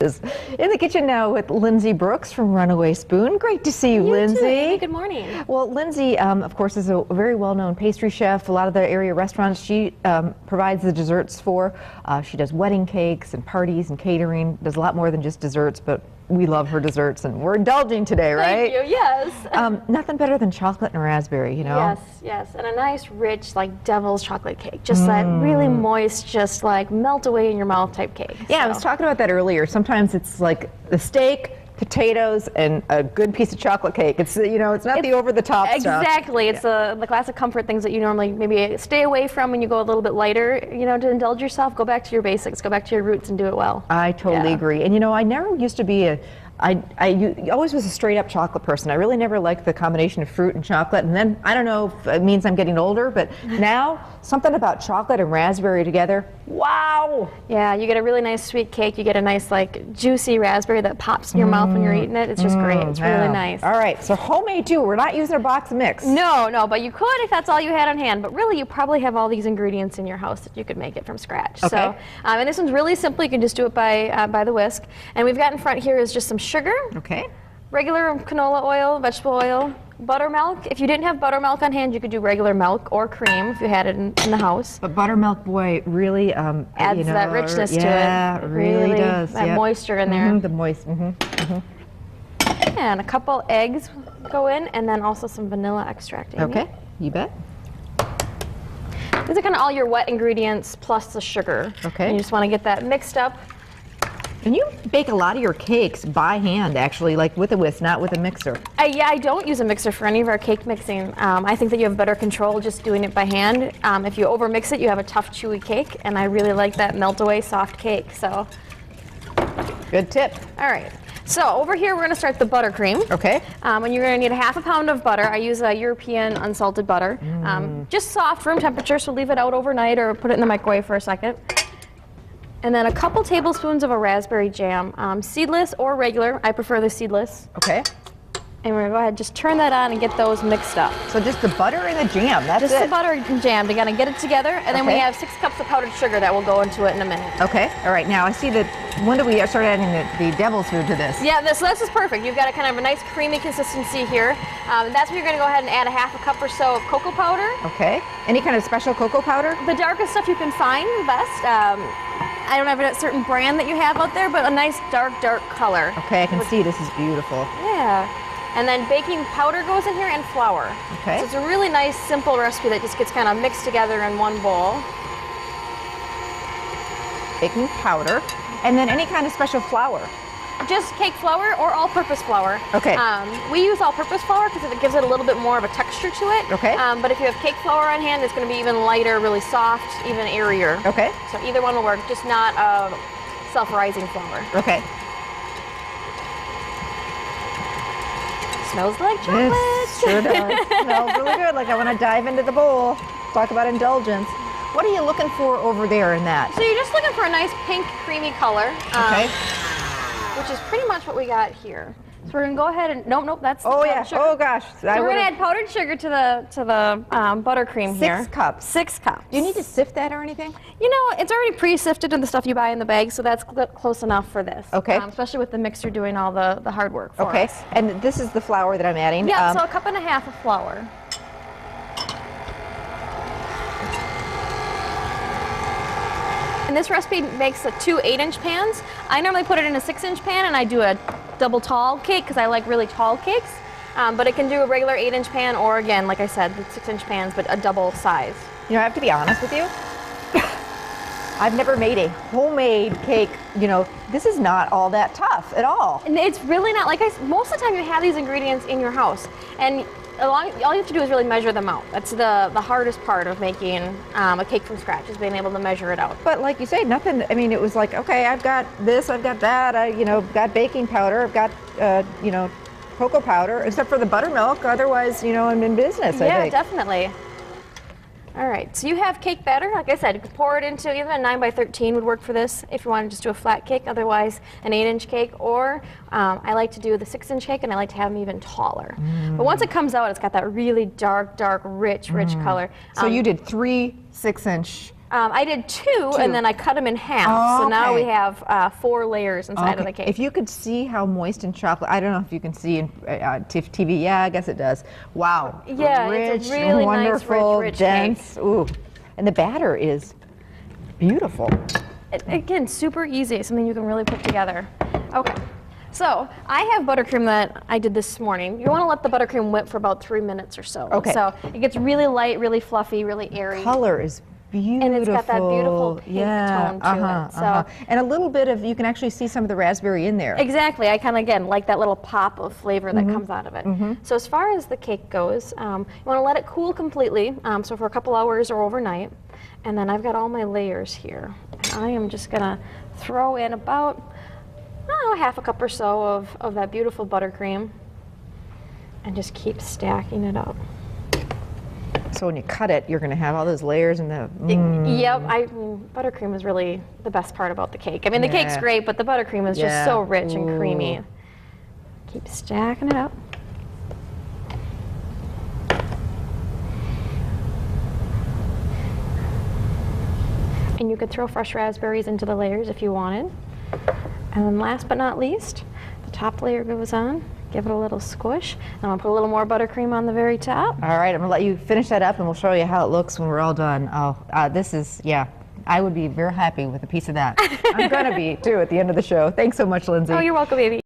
In the kitchen now with Lindsay Brooks from Runaway Spoon. Great to see you, Lindsay. Too, Amy. Good morning. Well, Lindsay, of course, is a very well-known pastry chef. A lot of the area restaurants she provides the desserts for. She does wedding cakes and parties and catering. Does a lot more than just desserts, but we love her desserts, and we're indulging today, right? Thank you, yes. Nothing better than chocolate and raspberry, you know? Yes, yes, and a nice, rich, like devil's chocolate cake. Just that really moist, just like melt away in your mouth type cake. Yeah, I was talking about that earlier. Sometimes it's like the steak, potatoes, and a good piece of chocolate cake. It's, you know, it's not the over-the-top stuff. Exactly. It's the classic comfort things that you normally maybe stay away from when you go a little bit lighter, you know, to indulge yourself. Go back to your basics. Go back to your roots and do it well. I totally agree. And, you know, I never used to be I always was a straight-up chocolate person. I really never liked the combination of fruit and chocolate. And then, I don't know if it means I'm getting older, but now, something about chocolate and raspberry together, wow! Yeah, you get a really nice sweet cake. You get a nice, like, juicy raspberry that pops in your mouth when you're eating it. It's just great. It's really nice. All right, so homemade, too. We're not using a box mix. No, but you could if that's all you had on hand. But really, you probably have all these ingredients in your house that you could make it from scratch. Okay. So, and this one's really simple. You can just do it by the whisk. And we've got in front here is just some sugar. Okay. Regular canola oil, vegetable oil, buttermilk. If you didn't have buttermilk on hand, you could do regular milk or cream if you had it in the house. But buttermilk, boy, really adds that richness to it. Yeah, it really does. That moisture in there. The moist. And a couple eggs go in, and then also some vanilla extract. Amy. Okay, you bet. These are kind of all your wet ingredients plus the sugar. Okay. And you just want to get that mixed up. And you bake a lot of your cakes by hand, actually, like with a whisk, not with a mixer. Yeah, I don't use a mixer for any of our cake mixing. I think that you have better control just doing it by hand. If you overmix it, you have a tough, chewy cake, and I really like that melt-away soft cake. So, good tip. All right. So over here, we're going to start the buttercream. Okay. And you're going to need a ½ pound of butter. I use a European unsalted butter. Just soft, room temperature, so leave it out overnight or put it in the microwave for a second. And then a couple tablespoons of a raspberry jam, seedless or regular. I prefer the seedless. Okay. And we're going to go ahead and just turn that on and get those mixed up. So just the butter and the jam, that's just it? Just the butter and jam to kind of get it together. And then we have 6 cups of powdered sugar that will go into it in a minute. Okay. All right. Now I see that, when do we start adding the devil's food to this? Yeah, so this is perfect. You've got a kind of a nice creamy consistency here. That's when you're going to go ahead and add a ½ cup or so of cocoa powder. Okay. Any kind of special cocoa powder? The darkest stuff you can find, the best. I don't have a certain brand that you have out there, but a nice dark color. Okay, I can see this is beautiful. Yeah. And then baking powder goes in here and flour. Okay. So it's a really nice, simple recipe that just gets kind of mixed together in one bowl. Baking powder. And then any kind of special flour? Just cake flour or all-purpose flour. Okay. We use all-purpose flour because it gives it a little bit more of a texture to it. Okay. But if you have cake flour on hand, it's going to be even lighter, really soft, even airier. Okay. So either one will work, just not self-rising flour. Okay. Smells like chocolate. This sure does. Smells really good. Like I want to dive into the bowl. Talk about indulgence. What are you looking for over there in that? So you're just looking for a nice pink, creamy color. Okay. Which is pretty much what we got here. So we're gonna go ahead and nope, that's sugar. Oh gosh. So we're gonna add powdered sugar to the buttercream here. 6 cups. 6 cups. Do you need to sift that or anything? You know, it's already pre-sifted in the stuff you buy in the bag, so that's close enough for this. Okay. Especially with the mixer doing all the hard work for us. And this is the flour that I'm adding. Yeah. So a cup and a half of flour. And this recipe makes 2 8-inch pans. I normally put it in a 6-inch pan, and I do a double tall cake because I like really tall cakes. But it can do a regular 8-inch pan, or again, like I said, the 6-inch pans, but a double size. You know, I have to be honest with you. I've never made a homemade cake. You know, this is not all that tough at all. And it's really not. Like most of the time, you have these ingredients in your house, and all you have to do is really measure them out. That's the hardest part of making a cake from scratch, is being able to measure it out. But like you say, nothing. I mean, it was like, okay, I've got this, I've got that. I, got baking powder. I've got, cocoa powder, except for the buttermilk. Otherwise, I'm in business. I think. Definitely. All right, so you have cake batter. Like I said, you could pour it into, even a 9 by 13 would work for this if you want to just do a flat cake. Otherwise, an 8-inch cake, or I like to do the 6-inch cake, and I like to have them even taller. But once it comes out, it's got that really dark, rich color. So you did 3 6-inch I did two, and then I cut them in half. Oh, so now we okay. have 4 layers inside of the cake. If you could see how moist and chocolate, I don't know if you can see in TV. Yeah, I guess it does. Wow. Yeah, rich, it's a really nice, wonderful, rich dense. Ooh, and the batter is beautiful. Again, super easy, something you can really put together. Okay, so I have buttercream that I did this morning. You want to let the buttercream whip for about 3 minutes or so. Okay. So it gets really light, really fluffy, really airy. Color is beautiful. And it's got that beautiful pink tone to it. So and a little bit of, you can actually see some of the raspberry in there. exactly, I kind of, again, like that little pop of flavor that comes out of it. So as far as the cake goes, you want to let it cool completely, so for a couple hours or overnight. And then I've got all my layers here. And I am just gonna throw in about, half a cup or so of that beautiful buttercream and just keep stacking it up. So when you cut it, you're going to have all those layers and the. Yep, buttercream is really the best part about the cake. I mean, the cake's Yeah. great, but the buttercream is just so rich and Ooh. creamy. Keep stacking it up. And you could throw fresh raspberries into the layers if you wanted. And then last but not least, the top layer goes on. Give it a little squish. And I'm gonna put a little more buttercream on the very top. All right, I'm going to let you finish that up and we'll show you how it looks when we're all done. Oh, this is, yeah, I would be very happy with a piece of that. I'm going to be, too, at the end of the show. Thanks so much, Lindsay. Oh, you're welcome, baby.